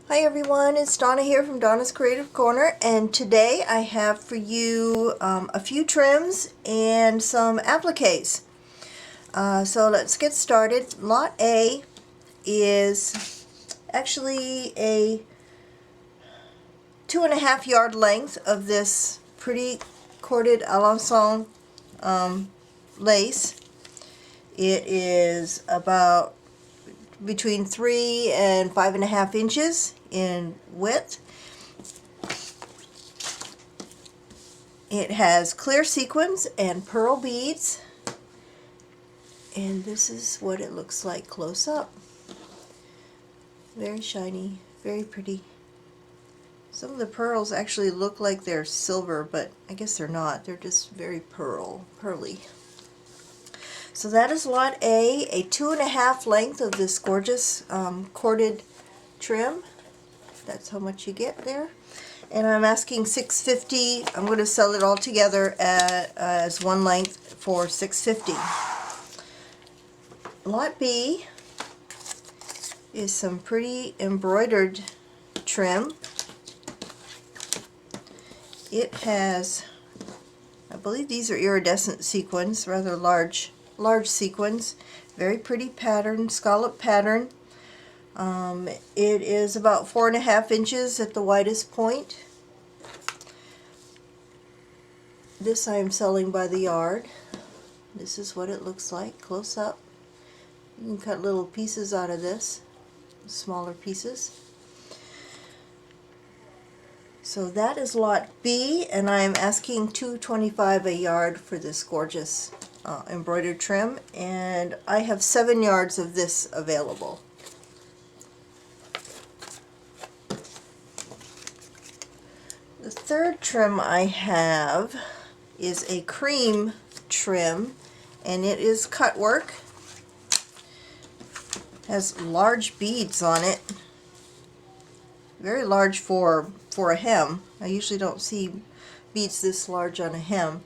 Hi everyone, it's Donna here from Donna's Creative Corner, and today I have for you a few trims and some appliques. So let's get started. Lot A is actually a 2.5 yard length of this pretty corded Alençon lace. It is about between 3 and 5.5 inches in width. It has clear sequins and pearl beads, and this is what it looks like close up. Very shiny, very pretty. Some of the pearls actually look like they're silver, but I guess they're not. They're just very pearly. So that is lot A 2.5 length of this gorgeous corded trim. That's how much you get there. And I'm asking $6.50. I'm going to sell it all together as one length for $6.50. Lot B is some pretty embroidered trim. It has, I believe these are iridescent sequins, rather large sequins. Very pretty pattern, scallop pattern. It is about 4.5 inches at the widest point. This I am selling by the yard. This is what it looks like close up. You can cut little pieces out of this, smaller pieces. So that is lot B, and I am asking $2.25 a yard for this gorgeous embroidered trim, and I have 7 yards of this available. The third trim I have is a cream trim, and it is cutwork. Has large beads on it, very large for a hem. I usually don't see beads this large on a hem.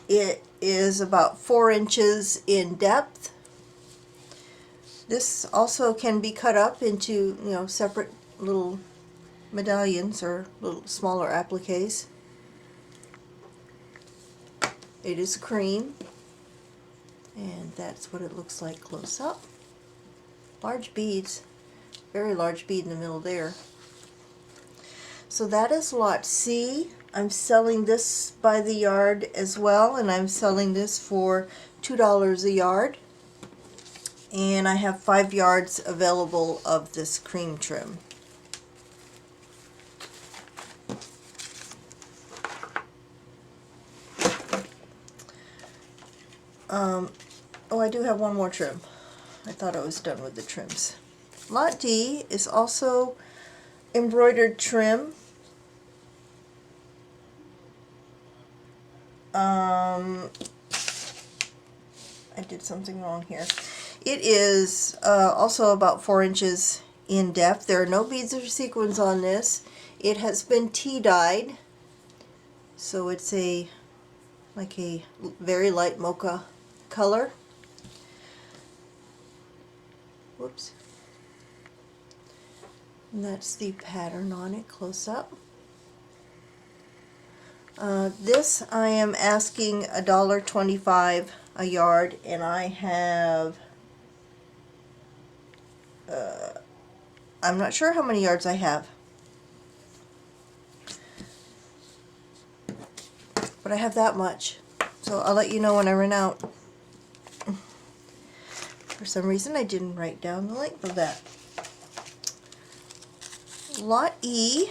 It is about 4 inches in depth. This also can be cut up into, separate little medallions or little smaller appliques. It is cream, and that's what it looks like close up. Large beads, very large bead in the middle there. So that is lot C. I'm selling this by the yard as well, and I'm selling this for $2 a yard. And I have 5 yards available of this cream trim. Oh, I do have one more trim. I thought I was done with the trims. Lot D is also embroidered trim. I did something wrong here. It is also about 4 inches in depth. There are no beads or sequins on this. It has been tea dyed, so it's like a very light mocha color. Whoops. And that's the pattern on it close up. This I am asking $1.25 a yard, and I have I'm not sure how many yards I have, but I have that much, so I'll let you know when I run out. For some reason I didn't write down the length of that. Lot E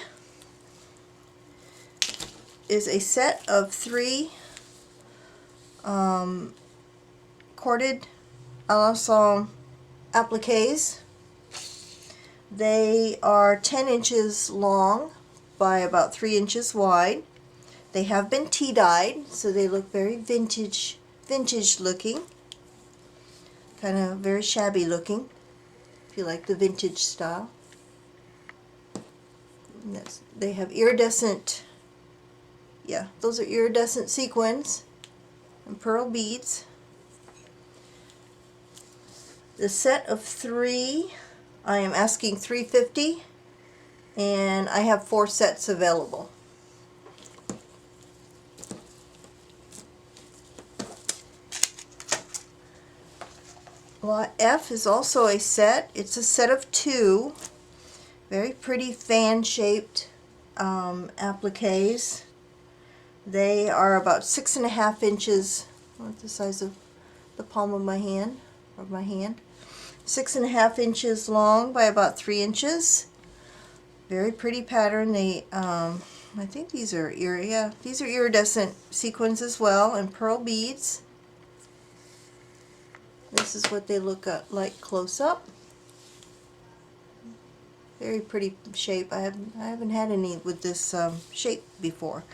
is a set of 3 corded Alençon appliques. They are 10 inches long by about 3 inches wide. They have been tea dyed, so they look very vintage looking. Kind of very shabby looking, if you like the vintage style. They have iridescent, those are iridescent sequins and pearl beads. The set of 3 I am asking $3.50, and I have 4 sets available. Lot F is also a set. It's a set of 2 very pretty fan-shaped appliques. They are about 6.5 inches, about the size of the palm of my hand, 6.5 inches long by about 3 inches. Very pretty pattern. They, I think these are these are iridescent sequins as well, and pearl beads. This is what they look like close up. Very pretty shape. I haven't had any with this shape before.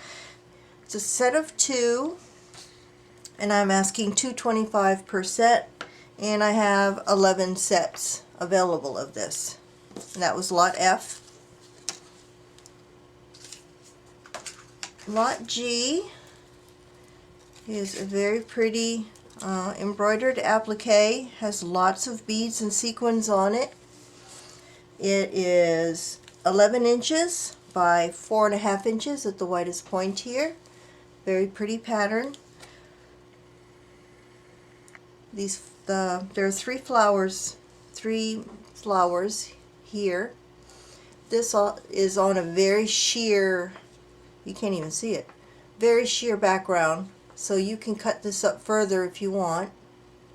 It's a set of 2, and I'm asking $2.25 per set, and I have 11 sets available of this. And that was Lot F. Lot G is a very pretty embroidered applique. Has lots of beads and sequins on it. It is 11 inches by 4.5 inches at the widest point here. Very pretty pattern. There are 3 flowers here. This is on a very sheer, you can't even see it, very sheer background, so you can cut this up further if you want.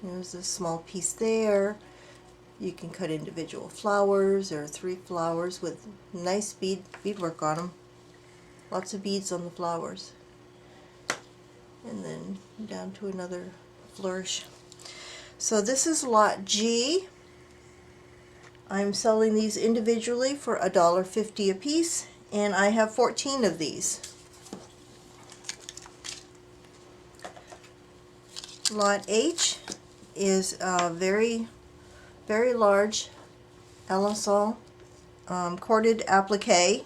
There's a small piece there. You can cut individual flowers. There are 3 flowers with nice beadwork on them. Lots of beads on the flowers. And then down to another flourish. So this is Lot G. I'm selling these individually for $1.50 a piece, and I have 14 of these. Lot H is a very large Alençon corded applique.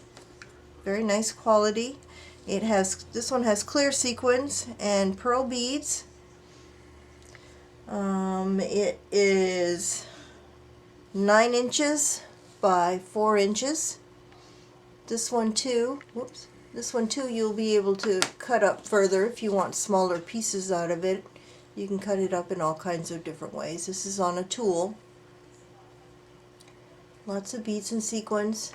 Very nice quality. This one has clear sequins and pearl beads. It is 9 inches by 4 inches. This one too, you'll be able to cut up further if you want smaller pieces out of it. You can cut it up in all kinds of different ways. This is on a tulle. Lots of beads and sequins.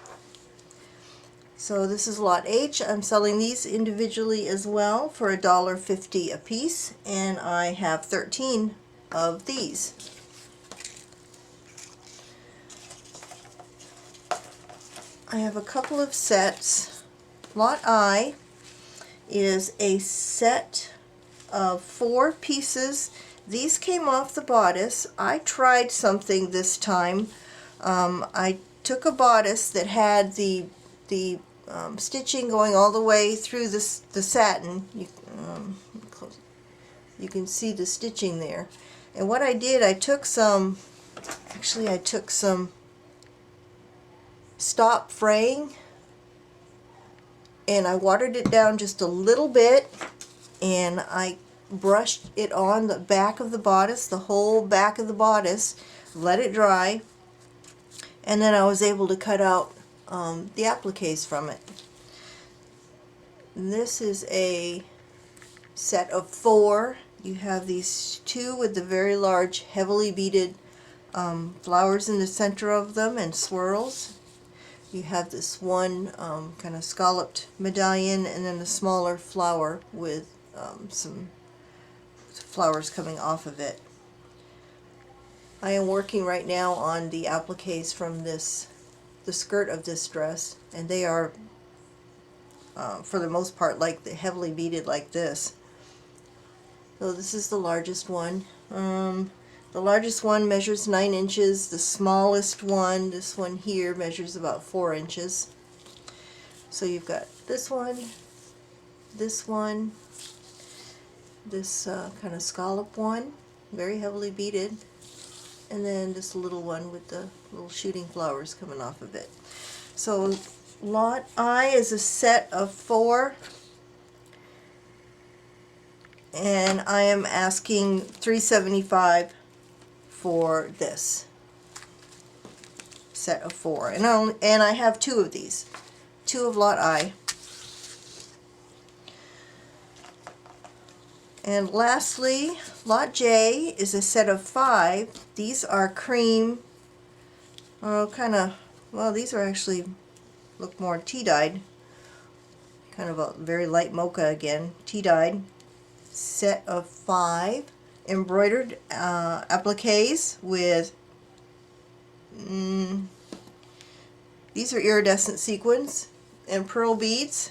So this is Lot H. I'm selling these individually as well for $1.50 a piece, and I have 13 of these. I have a couple of sets. Lot I is a set of 4 pieces. These came off the bodice. I tried something this time. I took a bodice that had the stitching going all the way through the satin. You can see the stitching there. And what I did, I took some stop fraying, and I watered it down just a little bit, and I brushed it on the back of the bodice, the whole back of the bodice, let it dry, and then I was able to cut out the appliques from it. And this is a set of 4. You have these 2 with the very large, heavily beaded flowers in the center of them and swirls. You have this one kind of scalloped medallion, and then a smaller flower with some flowers coming off of it. I am working right now on the appliques from the skirt of this dress, and they are for the most part like heavily beaded like this. So this is the largest one. The largest one measures 9 inches. The smallest one, this one here, measures about 4 inches. So you've got this one, this kind of scallop one, very heavily beaded, and then this little one with the little shooting flowers coming off of it. So Lot I is a set of 4, and I am asking $3.75 for this set of 4. And I have 2 of these. 2 of lot I. And lastly, lot J is a set of 5. These are cream, these are actually look more tea-dyed. Kind of a very light mocha again, tea-dyed. Set of 5 embroidered appliques with, these are iridescent sequins and pearl beads.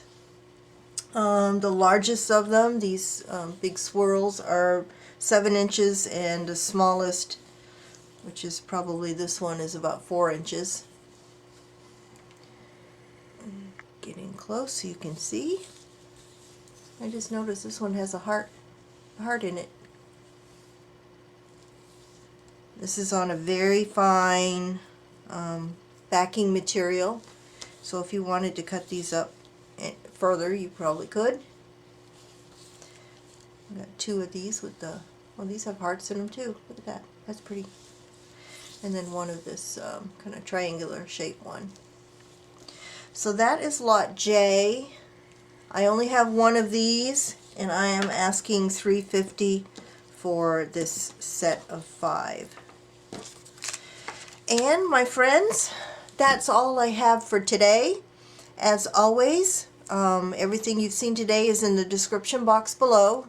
The largest of them, these big swirls, are 7 inches, and the smallest, which is probably this one, is about 4 inches. Getting close so you can see. I just noticed this one has a heart in it. This is on a very fine backing material, so if you wanted to cut these up further, you probably could. I've got 2 of these with the, well, these have hearts in them too. Look at that. That's pretty. And then one of this kind of triangular shaped one. So that is lot J. I only have 1 of these, and I am asking $3.50 for this set of 5. And my friends, that's all I have for today. As always, everything you've seen today is in the description box below.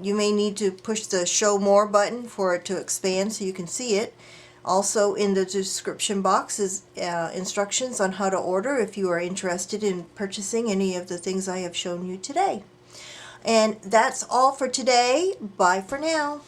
You may need to push the show more button for it to expand so you can see it. Also in the description box is instructions on how to order if you are interested in purchasing any of the things I have shown you today. And that's all for today. Bye for now.